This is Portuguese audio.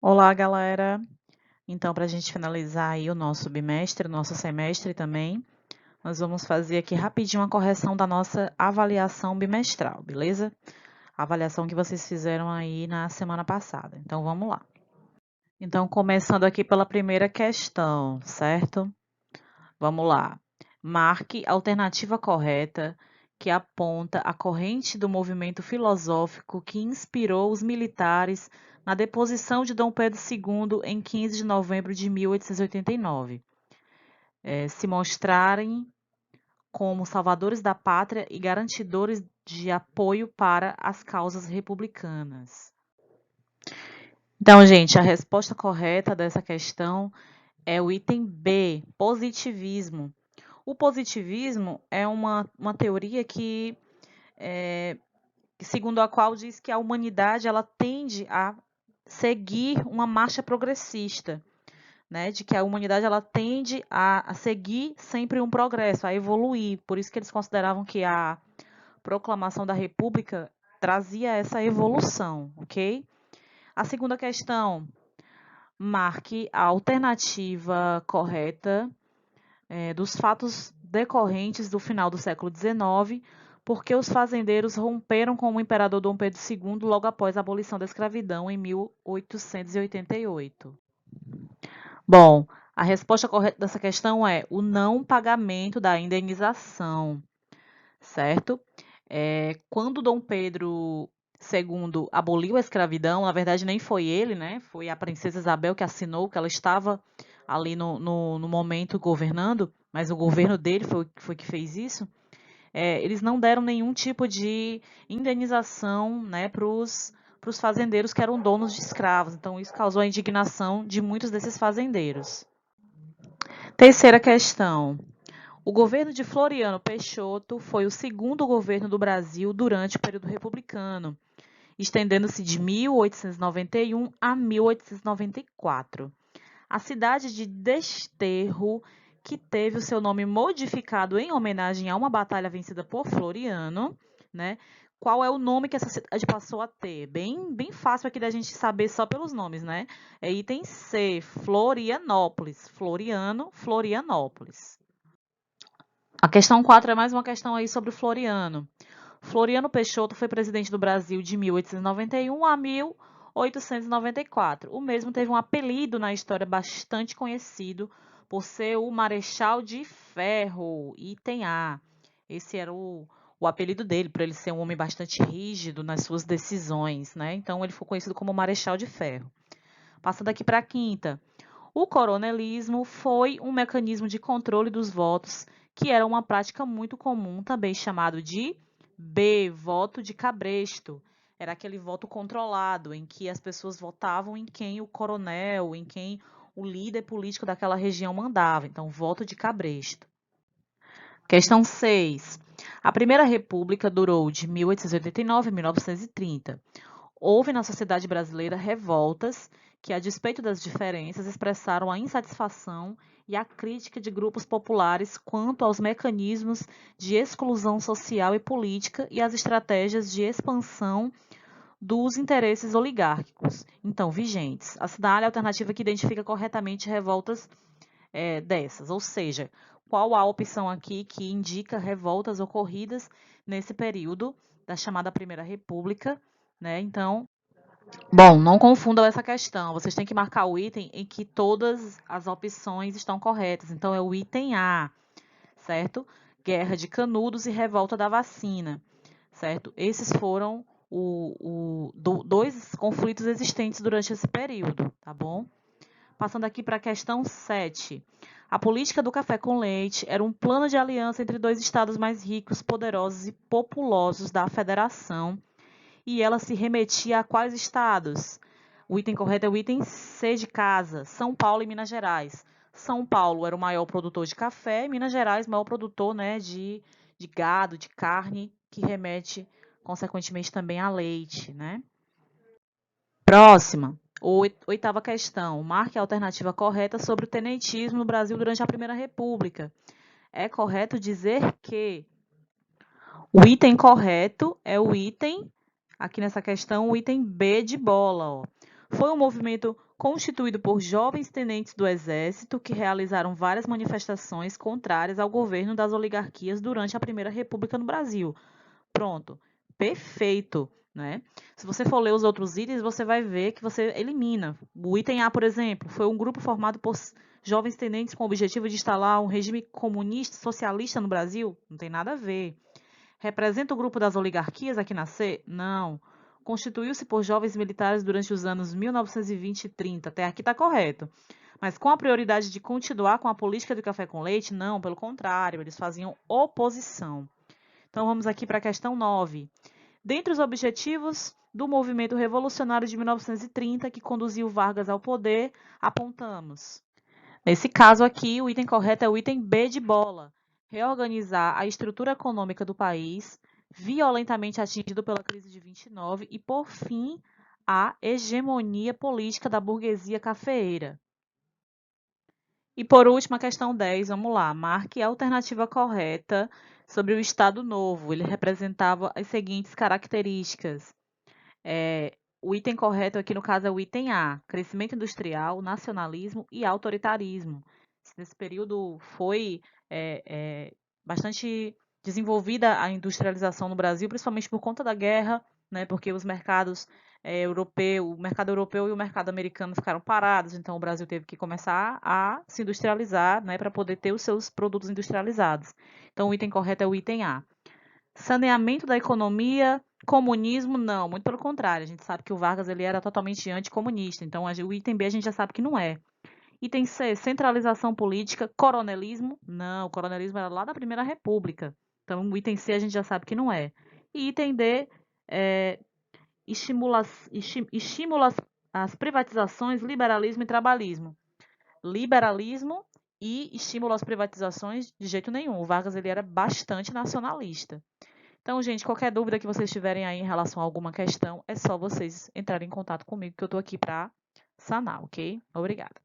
Olá, galera! Então, para a gente finalizar aí o nosso bimestre, o nosso semestre também, nós vamos fazer aqui rapidinho uma correção da nossa avaliação bimestral, beleza? A avaliação que vocês fizeram aí na semana passada. Então, vamos lá. Então, começando aqui pela primeira questão, certo? Vamos lá. Marque a alternativa correta que aponta a corrente do movimento filosófico que inspirou os militares na deposição de Dom Pedro II em 15 de novembro de 1889, se mostrarem como salvadores da pátria e garantidores de apoio para as causas republicanas. Então, gente, a resposta correta dessa questão é o item B, positivismo. O positivismo é uma teoria segundo a qual diz que a humanidade ela tende a seguir uma marcha progressista, né? De que a humanidade ela tende a seguir sempre um progresso, a evoluir. Por isso que eles consideravam que a proclamação da República trazia essa evolução, ok? A segunda questão, marque a alternativa correta dos fatos decorrentes do final do século XIX, porque os fazendeiros romperam com o imperador Dom Pedro II logo após a abolição da escravidão em 1888. Bom, a resposta correta dessa questão é o não pagamento da indenização, certo? Quando Dom Pedro II aboliu a escravidão, na verdade nem foi ele, né? Foi a princesa Isabel que assinou, que ela estava ali no momento governando, mas o governo dele foi que fez isso. Eles não deram nenhum tipo de indenização, né, para os fazendeiros que eram donos de escravos. Então, isso causou a indignação de muitos desses fazendeiros. Terceira questão. O governo de Floriano Peixoto foi o segundo governo do Brasil durante o período republicano, estendendo-se de 1891 a 1894. A cidade de Desterro, que teve o seu nome modificado em homenagem a uma batalha vencida por Floriano, né? Qual é o nome que essa cidade passou a ter? Bem fácil aqui da gente saber só pelos nomes, né? É item C, Florianópolis. Floriano, Florianópolis. A questão 4 é mais uma questão aí sobre o Floriano. Floriano Peixoto foi presidente do Brasil de 1891 a 1894. O mesmo teve um apelido na história bastante conhecido por ser o Marechal de Ferro, item A. Esse era o apelido dele, por ele ser um homem bastante rígido nas suas decisões, né? Então ele foi conhecido como Marechal de Ferro. Passando aqui para a quinta. O coronelismo foi um mecanismo de controle dos votos que era uma prática muito comum, também chamado de B, voto de cabresto. Era aquele voto controlado, em que as pessoas votavam em quem o coronel, em quem o líder político daquela região mandava. Então, voto de cabresto. Questão 6. A Primeira República durou de 1889 a 1930. Houve na sociedade brasileira revoltas que, a despeito das diferenças, expressaram a insatisfação e a crítica de grupos populares quanto aos mecanismos de exclusão social e política e as estratégias de expansão dos interesses oligárquicos, então vigentes. Assinale a alternativa que identifica corretamente revoltas dessas, ou seja, qual a opção aqui que indica revoltas ocorridas nesse período da chamada Primeira República, né? Então, bom, não confundam essa questão. Vocês têm que marcar o item em que todas as opções estão corretas. Então, é o item A, certo? Guerra de Canudos e Revolta da Vacina, certo? Esses foram dois conflitos existentes durante esse período, tá bom? Passando aqui para a questão 7. A política do café com leite era um plano de aliança entre dois estados mais ricos, poderosos e populosos da federação, e ela se remetia a quais estados? O item correto é o item C de casa, São Paulo e Minas Gerais. São Paulo era o maior produtor de café, Minas Gerais, maior produtor, né, de gado, de carne, que remete, consequentemente, também a leite, né? Próxima. Oitava questão. Marque a alternativa correta sobre o tenentismo no Brasil durante a Primeira República. É correto dizer que o item correto é o item, aqui nessa questão, o item B de bola. Ó. Foi um movimento constituído por jovens tenentes do Exército que realizaram várias manifestações contrárias ao governo das oligarquias durante a Primeira República no Brasil. Pronto, perfeito, né? Se você for ler os outros itens, você vai ver que você elimina. O item A, por exemplo, foi um grupo formado por jovens tenentes com o objetivo de instalar um regime comunista, socialista no Brasil? Não tem nada a ver. Representa o grupo das oligarquias aqui na C? Não. Constituiu-se por jovens militares durante os anos 1920 e 30. Até aqui está correto. Mas com a prioridade de continuar com a política do café com leite? Não, pelo contrário, eles faziam oposição. Então vamos aqui para a questão 9. Dentre os objetivos do movimento revolucionário de 1930, que conduziu Vargas ao poder, apontamos. Nesse caso aqui, o item correto é o item B de bola. Reorganizar a estrutura econômica do país, violentamente atingido pela crise de 29, e, por fim, a hegemonia política da burguesia cafeeira. E, por último, a questão 10, vamos lá. Marque a alternativa correta sobre o Estado Novo. Ele representava as seguintes características. O item correto aqui, no caso, é o item A, crescimento industrial, nacionalismo e autoritarismo. Nesse período foi bastante desenvolvida a industrialização no Brasil, principalmente por conta da guerra, né, porque os mercados o mercado europeu e o mercado americano ficaram parados, então o Brasil teve que começar a se industrializar, né, para poder ter os seus produtos industrializados. Então o item correto é o item A. Saneamento da economia, comunismo, não, muito pelo contrário. A gente sabe que o Vargas ele era totalmente anticomunista, então o item B a gente já sabe que não é. Item C, centralização política, coronelismo, não, o coronelismo era lá da Primeira República. Então o item C a gente já sabe que não é. E item D, estimula as privatizações, liberalismo e trabalhismo. Liberalismo e estímulo às privatizações, de jeito nenhum. O Vargas ele era bastante nacionalista. Então, gente, qualquer dúvida que vocês tiverem aí em relação a alguma questão, é só vocês entrarem em contato comigo, que eu estou aqui para sanar, ok? Obrigada.